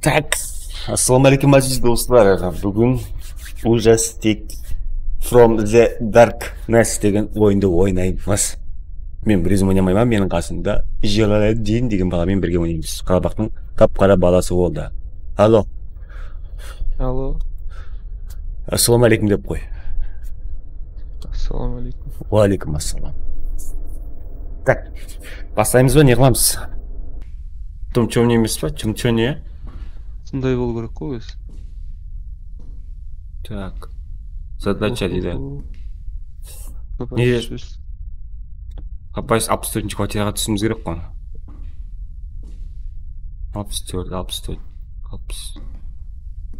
Так, ассаламу алейкум aziz достар. Бүгін ужас тек From the Darkness деген ойынды ойнаймыз. Мен бір өзім ойнамаймын, менің қасымда Желаледдин деген баламен бірге ойнаймыз. Қарабақтың қап-қара баласы болды. Алло. Алло. Ассаламу алейкум деп қой. Ассаламу алейкум. Уалейкум ассалам. Так, бастаймыз ба, не қыламыз? Чом-чом емес па? Чом-чом не? Сондай болу керек қой өзі. Так. Задача дейді. Не? Апайс 64-ші квартираға түсіміз керек қой. 64.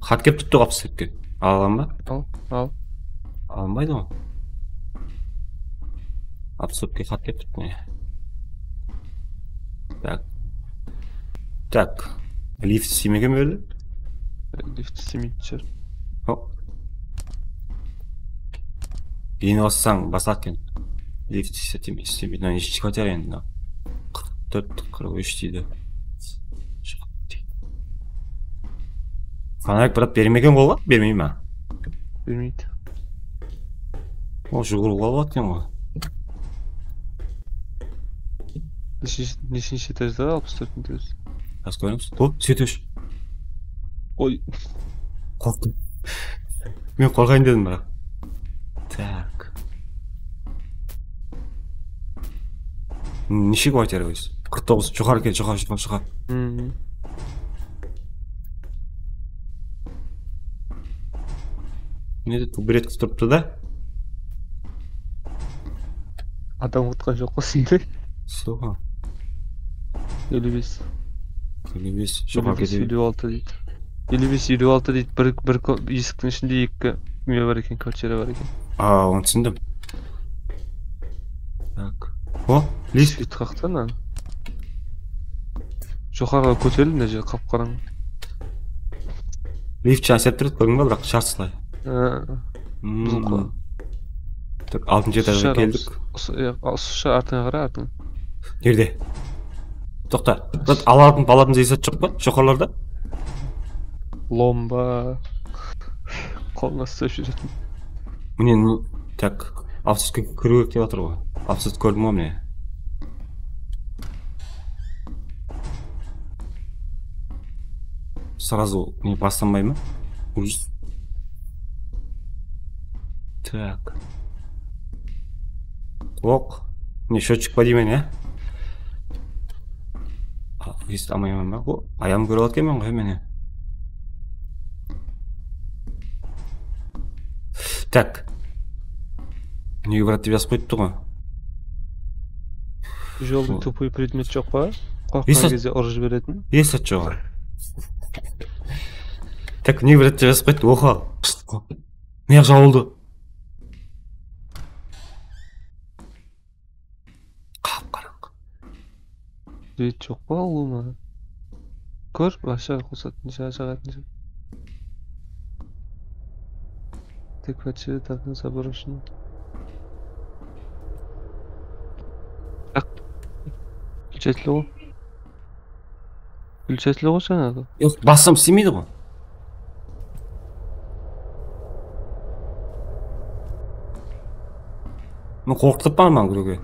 Хат кеп тұтты 64-ке. Алған ба? Ал. Алмайды ғой. 64-ке хат кеп тұтты не? Так. Лифт істемеген бөлі? Лифт істемейді шығар. Ені бассаң басат кен. Лифт істемейді. Нешінші квартира енді? 44-43 дейді. Фонарик бірат бермеген қолға? Бермей ма? Бермейді. Ол жүгіру қолға аткен ғой. Нешінші этажда? 64-інші этаж. Аз көреміз. О, сөйтеш. Ой. Қорқтым. Мен қорғайын дедім бірақ. Так. Неше квартира өз? 49. Жоғары кел, жоғары. Неде бір рет тұрыпты да? Адам ұтқан жоқ қосынды. Соға. 55. 55. Жоғары кел. 56 дейді. 55-56 дейді. Бір есіктің ішінде екі үйме бар екен, квартира бар екен. Оны түсіндім. Так. О, лифт. Свет қақтан ана. Жоғарға көтерілді мына жер қап-қараң. Лифт жаңа сеп тұрды, көрдің ба, бірақ шарт Бұзылып қой. Так, 6-шы этажға келдік. Сұша артыңа қара, артың. Жерде. Тоқта. Алатын палатын зейсат жоқ па? Жоқарларда? Ломба. Қолыңа ұстап жүретін. Міне, так, автобусқа кіру керек деп жатыр ғой. Автобус көрдім ғой міне. Сразу не бастамай ма? Ужас. Так. Оқ. Не счетчик па деймін, ә? Есті алмаймын ба? О, аям көріп аткен мен ғой мені. Так. Неге брат деп жазып қойыпты ғой? Жолдың тупой предмет жоқ па? Қорққан кезде ұры жіберетін? Есат жоқ. Так, неге брат деп жазып қойыпты? Оқа. Неғ жауылды. Рет жоқ па ол ма? Көр, башар қосатын жағатын жақ. Ты квартиры давно заброшены. Так. Включатель ғой? Включатель ғой жаңағы? Yok, бассам істемейді ғой. Мен қорқытып бармын маған күреге.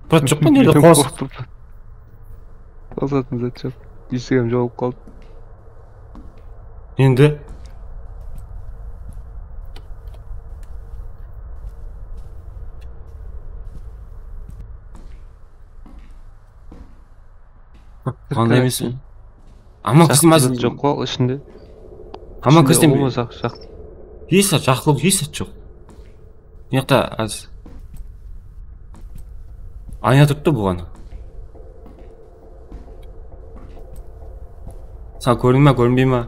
Брат жоқ па неде қосып? Қосатын зат жоқ. Есігім жауып қалды. Енді? Қандай емесің? Аман кісім әзір жоқ қол ішінде. Аман кісім бе? Есат жақлық, есат жоқ. Неқта әз. Айна тұртты бұғаны. Саған көрін ма, көрінбей ма?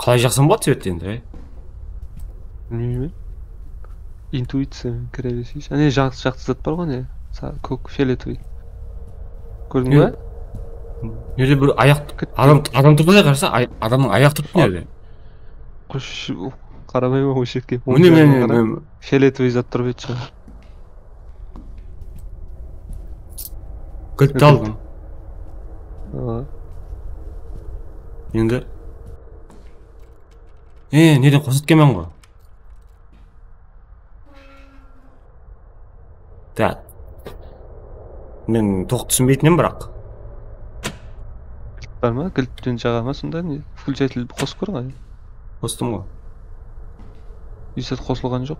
Қалай жақсан болады себетті енді, Білмейме? Интуициямен кіре берсейші. Әне жақты зат бар ғой не? Көк фиолетовый. Көрдің ба? Неде бір аяқ... Адам тұрды да қарса, адамның аяқ тұрды неде? Қош, қарамай ма өш етке? Міне. Фиолетовый зат тұрып ет шығар. Кілтті алдым. ооба. Енді неден қосып келмен ғой. Так. Мен тоқ түсінбейтінем бірақ. Бар ма? Кілттен жаға ма сонда не? Включатель қосып көр ғой. Қостым ғой. Есет қосылған жоқ.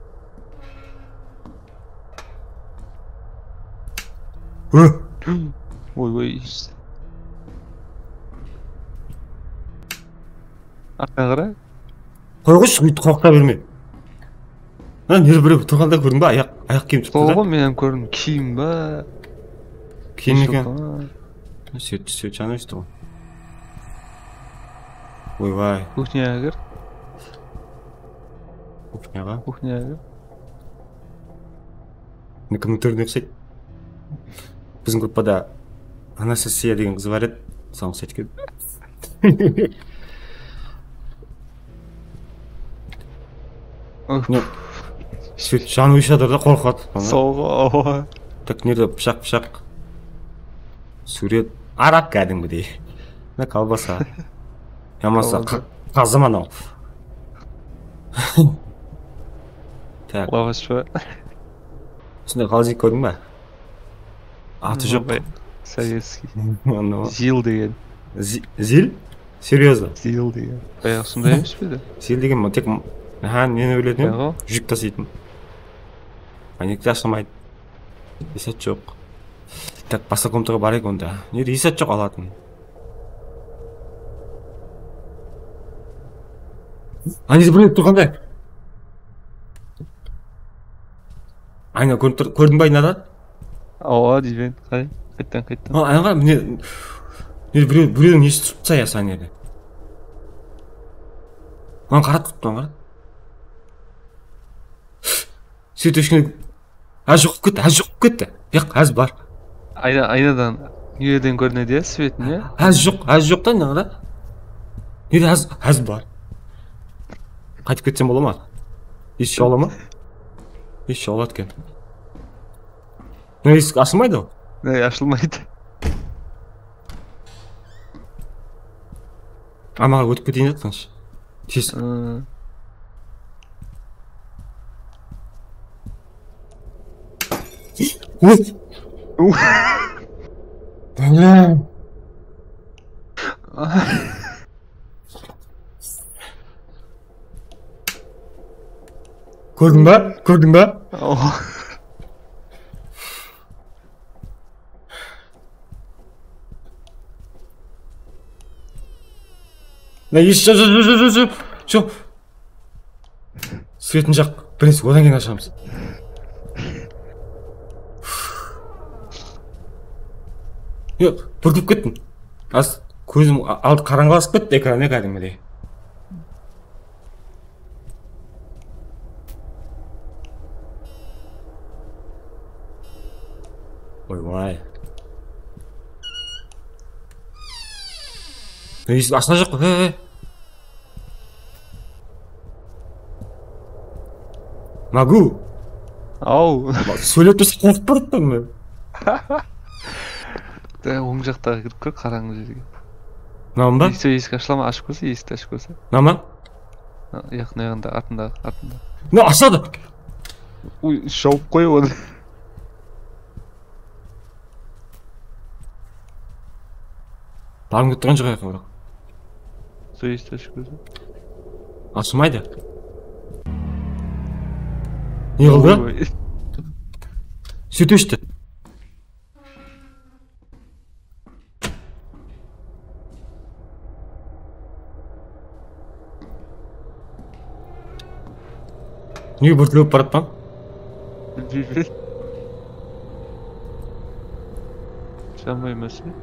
Ой. Артқа қара. Қойғыш, өйтіп қорықта берме. Біреу тұрғанда көрдің ба? Аяқ киім тұқты да? Сол ғой мен көрдім. Киім ба? Киім екен. Сөйт жаны өсті ғой. Ойбай. Кухняға кір. Кухняға. Кухняға. Кімнің түріне ұқсайды? Біздің группада Анастасия деген қыз бар еді. Соны ұқсайды екен. Сөйт жаны өші жатыр да қорқады. Сол ғой. Так нерде пышақ. Сурет арап кәдімгідей. Колбаса. Ямаса қазым анау. Так. Лаваш па? Сондай қалжик көрдің ба? Аты жоқ. Советский. Анау. Зил деген. Зил? Серьезно? Зил деген. Баяғы сондай емес пе еді? Зил деген тек нені өлетін жүк таситын. Некте ашылмайды. Есет жоқ. Так, басқа комнатаға барайық онда. Неде есет жоқ алатын. Анесі біреу тұрғандай. Айна көрдің ба айнада? Ооба дейбен. Қайттан. Айнаға біреудің несі тұрып тұса яса неде. Оған қарат құтты, оған қарат. Сөйт өшкені әз жоқ кетті. Әз бар. Айнадан үйеден көрінеді е, светін е? Әз жоқ та неғада? Неде әз бар. Қайтып кетсем бола ма? Еш жаула ма? Еш жаула еткен. Есік ашылмайды ғой? Не, ашылмайды. Амаға өтіп кетейін еттіңші. Тез. Көрдің ба? Жоқ. Светін жақ. Бірінші одан кейін ашамыз. Бүркіп кеттім. Көзім алды қараңғыласып кетті экраны кәдімгідей. Ойбай. Есік ашына жоқ қой. Магу. Ау. Сөйлеп тұрса қорқып барыптым мен. Оң жақтағы кіріп көр, қараңғы жерге. Намын ба? Есік ашыла ма? Ашып көрсе, есікті ашып көрсе. Намын? Яқынағында, артында. Ашады! Ой, жауып қой оны. Барым кетті жоқ аяққа бірақ. Сол есікті ашып көрсе. Ашылмайды. Не қылды? Сөйт өшті. Неге бүртіліп барып па? Білбеймін. Шамай мәселе.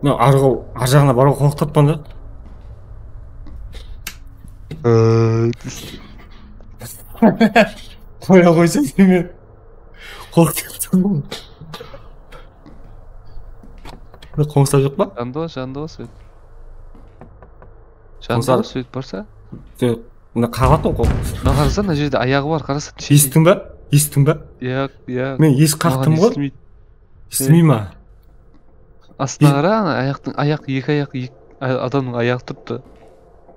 Ар жағына баруға қорқытатпан да? Қоя қойса деме. Қорқытатпан. Қоңыста жоқ па? Жанды сөйт. Жанды сөйт барса? Мына қағатын қол. Қараса, мына жерде аяғы бар, қараса. Естің ба? Иә. Мен есік қақтым ғой. Естімей ма? астына қара, ана аяқ екі адамның аяғы тұрыпты.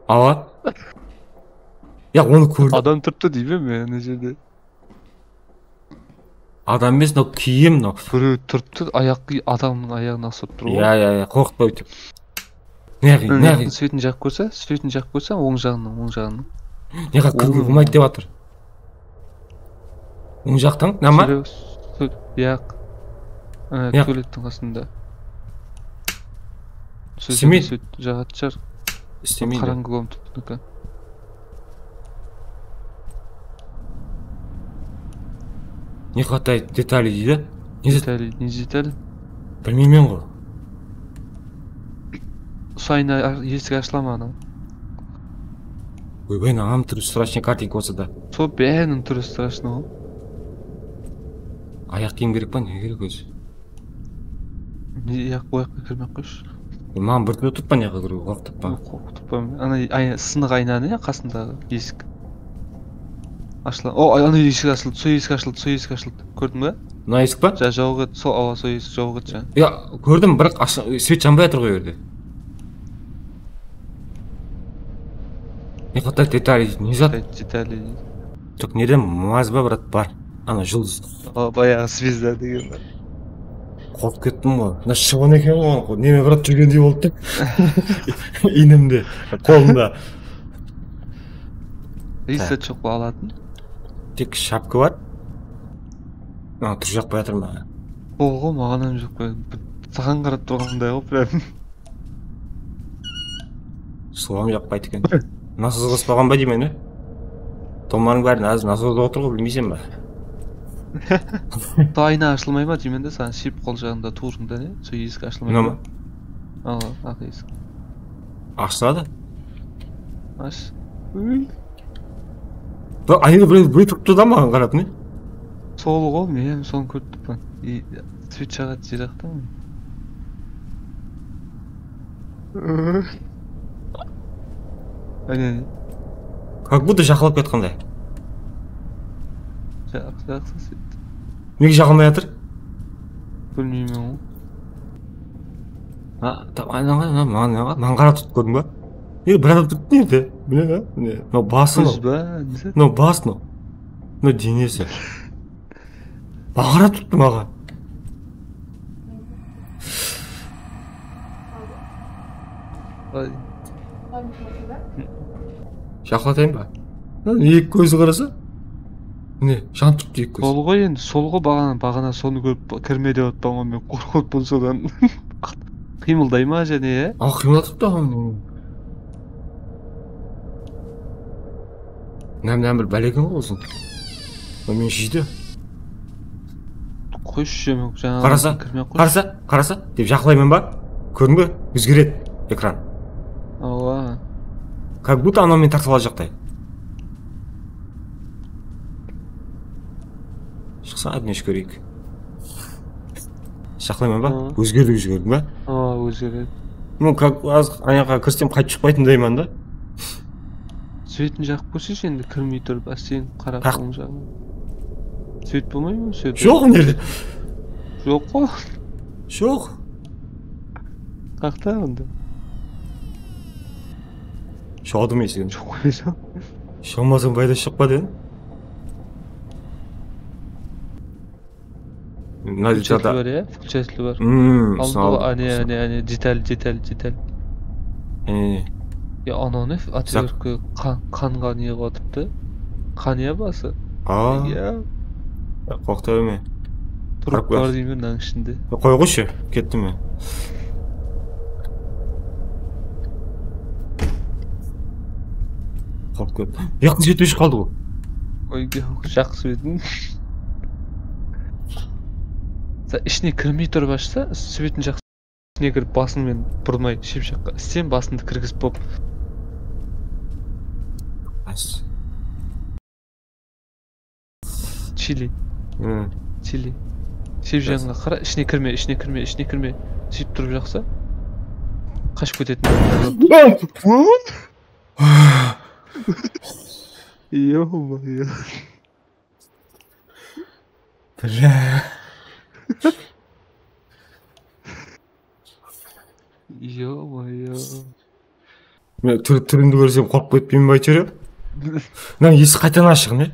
Ава. Я оны көрдім. Адам тұрыпты деймін мен ана жерде. Адам емес, но киім, но. Біреу тұрыпты, адамның аяғына асып тұр ғой. Я, қорқытпай өтіп. Неғи. Светін жақ көрсе, оң жағының. Неға кіргі қылмайды деп атыр. Оң жақтың, нама? Яқ. Туалеттің қасында. Істемейді. Жағат жар. Істемейді. Қараңғы болым тұттынікі. Не хватает деталей дейді? Не деталь? Білмеймен ғой. Сайына есік ашыла ма ана? Ойбай, ағам түрі страшный картинка осы да. Сол бәрінің түрі страшный ғой. Аяқ киім керек па, не керек өзі? Ояққа кірмек қойшы. Маған бір түрі тұтпа неға кіру, қорқытып па? Қорқытып па? Ана сынық айнаны қасындағы есік. Ашыла. Ана есік ашылды, сол есік ашылды. Көрдің бе? Мына есік па? Жауғы еді, сол есік жауғы еді. Я, көрдім, бірақ свет жанбай атыр ғой өрде. Не хватает деталей, не зат? Деталей. Жоқ, неден маз ба, брат, бар. Ана жұлдыз. Баяғы звезда деген бар. Қорқып кеттім ғой. Мына шығын екен ғой. Неме брат жүргендей болды. Инімде, қолымда. Рисет жоқ па алатын? Тек шапка бар. Тұр жақпай атыр ма? Ғой, мағанам жоқ па. Саған қарап тұрғандай ғой, прям. Суам жақпайды екен. Насыз қоспаған ба деймен, е? Томарың бәрін насыз отыр ғой, білмейсен ба? Айна ашылмай ма деймен де, саған шип қол жағында туырында не? Сол есік ашылмай ма? Ақ есік. Ашса да? Аш. Айна бір тұрыпты да маған қарап, не? Сол ғой, мен соны көрдіп па. Свет жағат жирақта ма? Әне. Как будто жақылап кетқандай. Жақсы свет. Неге жақылмай жатыр? Білмеймін ғой. Маған қарап тұрып көрдің ба? Бір адам тұрып нерде? Міне, мынау басы көз ба? Мынау бас, мынау денесі. Маған қарап тұрыпты маған. Жақылатайын ба? Екі көзі қараса? Не, жан тұрыпты екі көзі. Сол ғой енді, сол ғой бағана соны көріп кірме деп отпан ғой, мен қорқып бұл содан. Қимылдай ма және, е? Қимылдатып та ғой. Нәм бір бәлеген ғой олсын. Мен жейді. Қойшы жемек жаңа кірме қойшы. Қараса, деп жақылаймын ба? Көрдің бе? Өзгереді экран. Ауа. Как будто анау мен тартып ала жақтай. Шықса әдмеш көрейік. Жақылаймын ба? Өзгердің ба? Өзгереді. Ну, как аяққа кірсем қайтып шықпайтындаймын да. Светін жақып көрсеш енді кірмей тұрып, сен қарап оң жағын. Свет болмай ма? Жоқ, нерде? Жоқ қой. Жоқ. Қақта онда? Шығадым есігін. Жоқ қой, жоқ. Шығамасың байда шықпа дедім. Включатель бар, е? Включатель бар. Ане, деталь. Ананы отвертка қанға не қотыпты. Қан я басы? Қоқта өме. Тұрып бар деймін аң ішінде. Қой қойшы, кеттім мен. Қорып көрді. Яқтың жеті өші қалды ғой. Ой, жақсы бетін. Ішіне кірмей тұрып ашса, светін жақсы ішіне кіріп басынмен бұрмай шеп жаққа. Сен басынды кіргізіп боп. Чили. Шеп жағыңа қара, ішіне кірме. Сөйтіп тұрып жақса, қашып кететін. Ё-моё. Бля. Ё-моё. Мен түріңді көрсем қорқып кетпеймін ба әйтеуір? Мына есік қайтадан ашық не?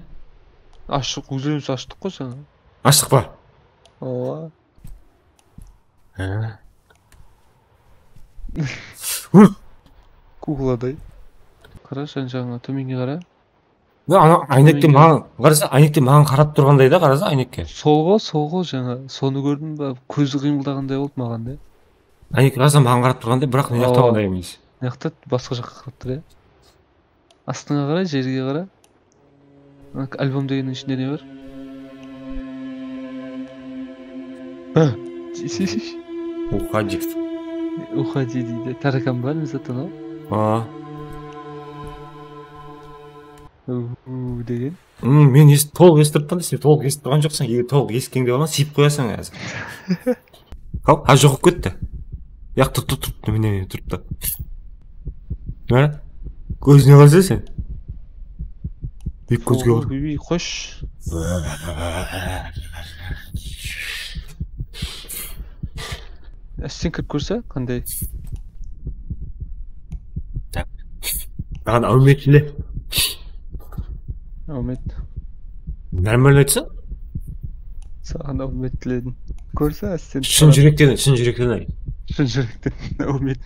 Ашық, өзіміз аштық қой жаңа. Ашық па? Ооба. Кукладай. Қара, сен жаңа төменге қара. Ана айнектен маған қараса, айнектен маған қарап тұрғандай да, қараса айнекке. Солға жаңа. Соны көрдің ба? Көзі қимылдағандай болды маған да. Айнекке қараса маған қарап тұрғандай, бірақ не жақтағандай емес. Мына басқа жаққа қарап тұр, астыңа қара, жерге қара. Альбом дегеннің ішінде не бар? Уходи. Уходи дейді. Таракан бар ма зато? Деген. Мен толық естіріп тұрмын, сен толық естіп тұрған жоқсың. Егер толық ескеңде болған, сиіп қоясың әзір. Жоғып кетті. Яқ тұрып, немене тұрыпты. Көзіне қараса сен? Екі көзге қор. Қош. Сен кіріп көрсе, қандай? Маған әуметілі. Әумет. Нормально айтса? Саған әумет тіледім. Көрсе, сен... Шын жүректен ай. Шын жүректен әумет.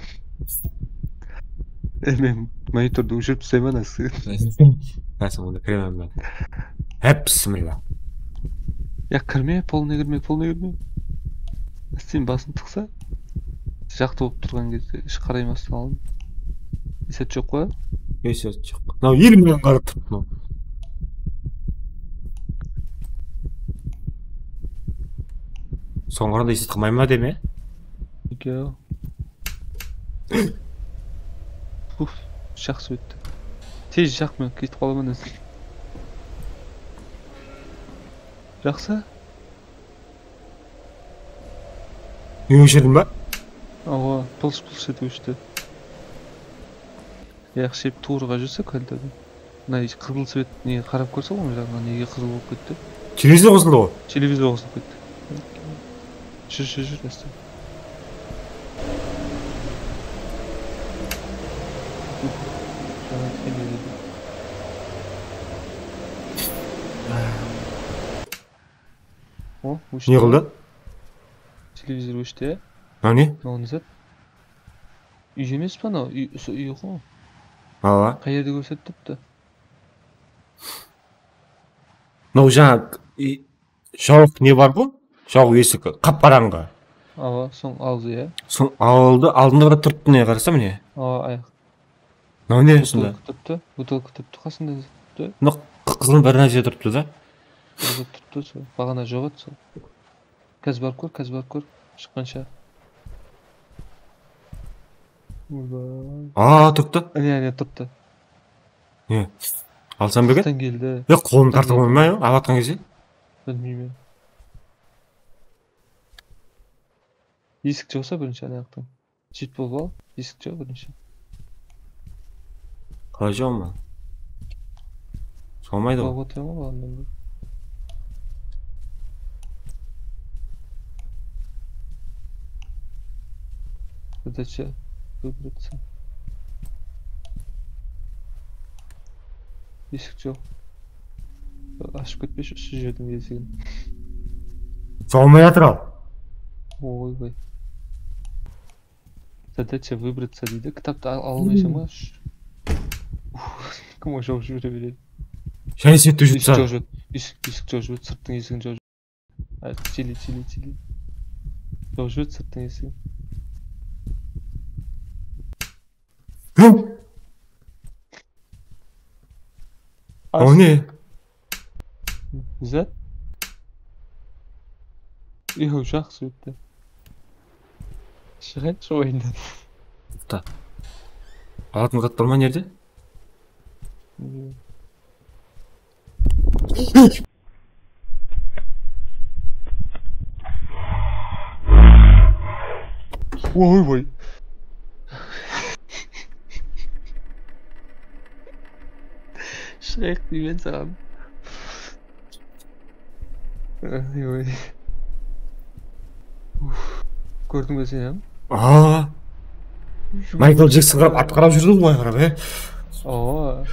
Мен мониторды өшіріп тастаймын асы. Әсім онда кіремем ben. Бісмілла. Кірме, полный кірме. Сен басын тықса, жақты болып тұрған кезде іш қараймасын алып. Есет жоқ қой? Есет жоқ. Нау елімнен қарап тұрып. Соңғырында есет қымай ма деме? Еке. Жақсы өтті. Тез жақмен кетіп қаламын өзі. Жақсы? Не өшірдің ба? Ава, пылш ет өшті. Шеп туырға жүрсе көлтеді. Мына қызыл свет не қарап көрсе ғой жағынан неге қызыл болып кетті? Телевизор қосылды ғой? Телевизор қосылып кетті. Жүр, әсті. Не қылды? Телевизор өшті, не? Оны зәт. Үй емес па, үй ғой? Ала. Қай жерде көрсеттіпті? Мынау жаңа жауық не бар бұл? Жауық есік қап-қараңғы. Ава, соң аузы, Соң алдында да тұрыпты не қараса міне? Ава, аяқ. Мынау не осында? Бутылка тұрыпты, қасында тұрыпты. Мынау қызылын бір нәрсе тұрыпты да? Тұрыпты, сол. Бағана жоқ еді сол. Кәз бар көр. Шыққанша. Тұрыпты? Не, тұрыпты. Не? Алсам бекен? Қыстан келді. Қолын тартып оймай, алатқан кезде? Білмеймін. Есік жоқса бірінші аяқтың. Жет болып ал, есік жоқ бірінші. Қалай жоқ ма? Солмайды ғой. Қалып отырған ғой бағандан бір. Задача выбраться. Есік жоқ. Ашып кетпеші осы жердің есігін. Солмай жатыр ал. Ойбай. Задача выбраться дейді. Кітапты алмайсың ба? Кім о жауып жібере береді? Және сетті жұтса. Есік жауып жібеді, сырттың есігін жауып жібеді. Чили. Жауып жібеді, сырттың есігін. О не? Зәт? Жақсы өтті. Шығайыншы ойындан. Алатын қат бар ма нерде? Ойбай. Шығайық деймен саған. Көрдің бе сен? Майкл Джексон қарап ат қарап жүрді ғой қарап, Ооба.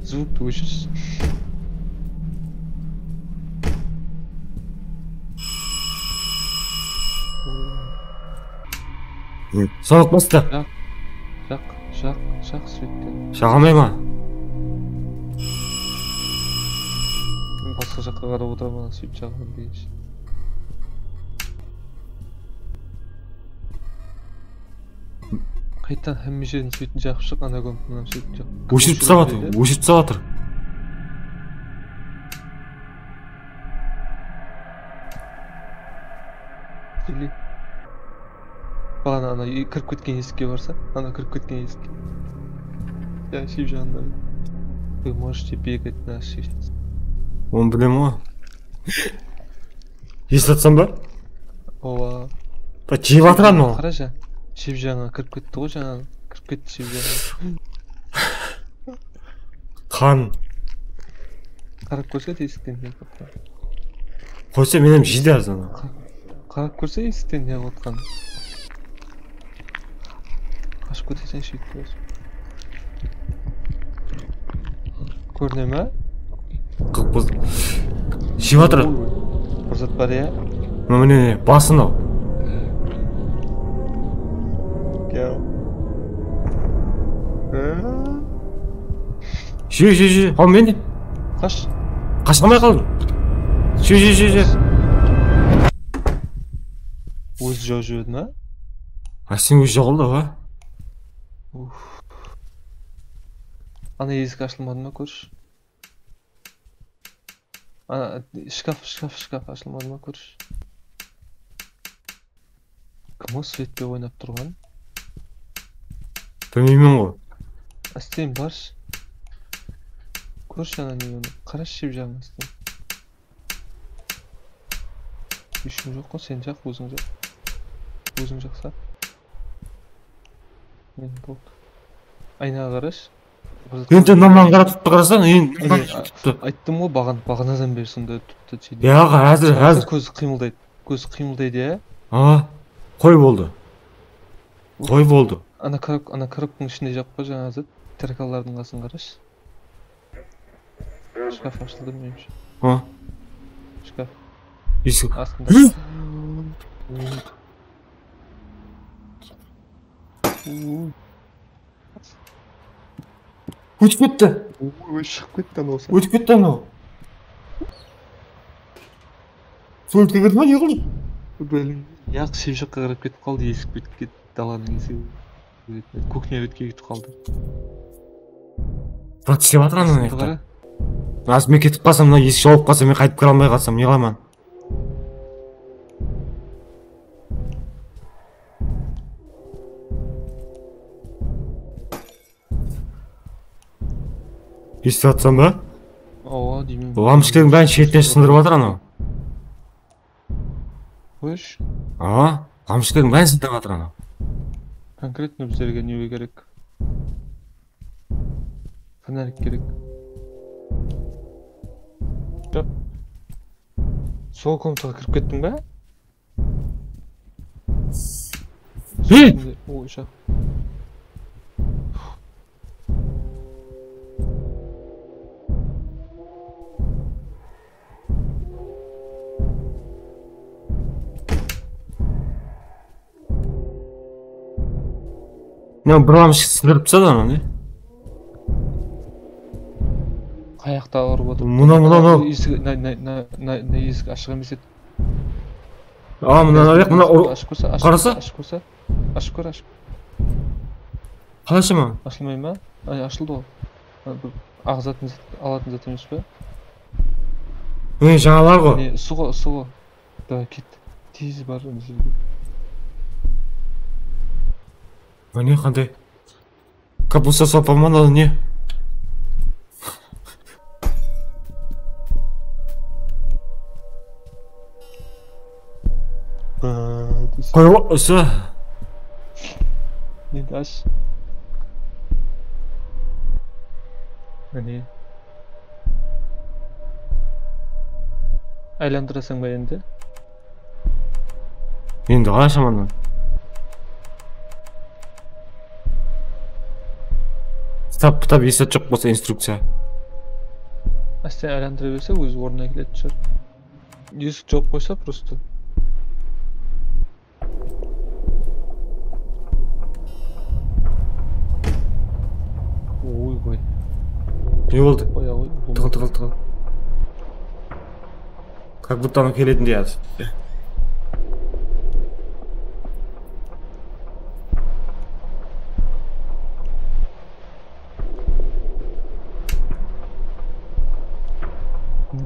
Звукты өшірші. Соғып басты. Жақ сөйткен. Шағалмай ма? Басқа жаққа қарап отырамын, сөйтіп жағам дейінші. Қайтан әмме жерін сөйтін жақып шық, ана көмпінен сөйтін жақ. Өшіріп тастап жатыр. Или бағана ана кіріп кеткен есікке барса, ана кіріп кеткен есікке. Я шеп жағында. Вы можете бегать на shift. Оны білем ғой. Естатсам ба? Ова. Жеп жатыр анау. Қара жа. Шеп жағына кіріп кетті ғой жаңа. Кіріп кетті шеп жағына. Қан. Қарап көрсе есіктен не қотқан. Қойса менен жиді азаны. Қарап көрсе есіктен не қотқан. Қашып кетесен сөйтіп болсын. Көріне ма? Қыз. Жеп жатыр. Бір зат бар я? Міне басын ау. Же. Ал мен де. Қашқамай қалдым. Же. Өзі жау жүреді ма? Сен өзі жоғылды ғой. Ана есік ашылмады ма көрші? Ана шкаф ашылмады ма көрші? Кім осы светпе ойнап тұрған? Білмеймін ғой. Астен барш. Көрші ана не оны. Қараш шеп жағын астен. Ешкім жоқ қой, сен жақ, өзің жақ. Өзің жақса. Мен болды. Айнаға қараш. Енді наман қарап тұтты қарасаң, айттым ғой, бағанадан бері сонда тұтты. Яға, әзір. Көзі қимылдайды, я? Қой болды. Ана коробканың ішінде жап қой жаңа зат. Теркалардың қасын қараш. Шкаф ашылды меніңше. Шкаф. Есік. Астында. Өтіп кетті. Шығып кетті анау. Өтіп кетті анау. Суретке кірді ма, не қылды? Білмеймін. Яқ шеп жаққа қарап кетіп қалды, есік бітіп кетті. Даланың есігі. Кухня өтке кетіп қалды. Брат, істеп жатыр ана аяқта. Аз мен кетіп қалсам, мына есік жауып қалсам, мен қайтып кіре алмай қалсам, не қыламын? Естіп жатсам ба? Ооба деймін. Лампочканың бәрін шетінен сындырып жатыр анау. Қойш? Лампочканың бәрін сындырып жатыр анау. Конкретно біздерге не керек? Фонарик керек. Жоқ. Сол комнатаға кіріп кеттің ба? Ой, шақ. Bir лампочка сындырып тастады анау, не? Қаяқта ұрып отыр. Мына. Есік ашық емес еді. Мына қараса? Ашып көр. Қалайша ма? Ашылмай ма? Ашылды ғой. Ағзатын алатын зат емес пе? Жаңалар ғой. Суға. Давай кет. Тез бар. Не қандай? Капуста сопа ма, не? Қой осы. Енді аш. Міне. Айландырасың ба енді? Endi qarasham andan. Kitap esat жоқ болса инструкция. Астен айландыра берсек өз орнына келетін шығар. Есік жауып қойса просто. Ойбай. Не болды? Қоя ғой. Тығыл. Как будто ана келетіндей аз.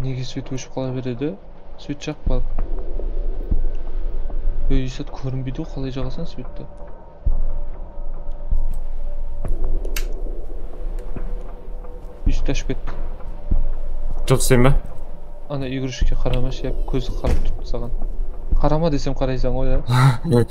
Неге свет өшіп қала береді? Свет жақпады. Есет көрінбейді ғой, қалай жағасың светті? Есет ашып кетті. Жоқ істейін ба? Ана игрушке қарамашы, көзі қарап тұрды саған. Қарама десем қарайсың ғой, я.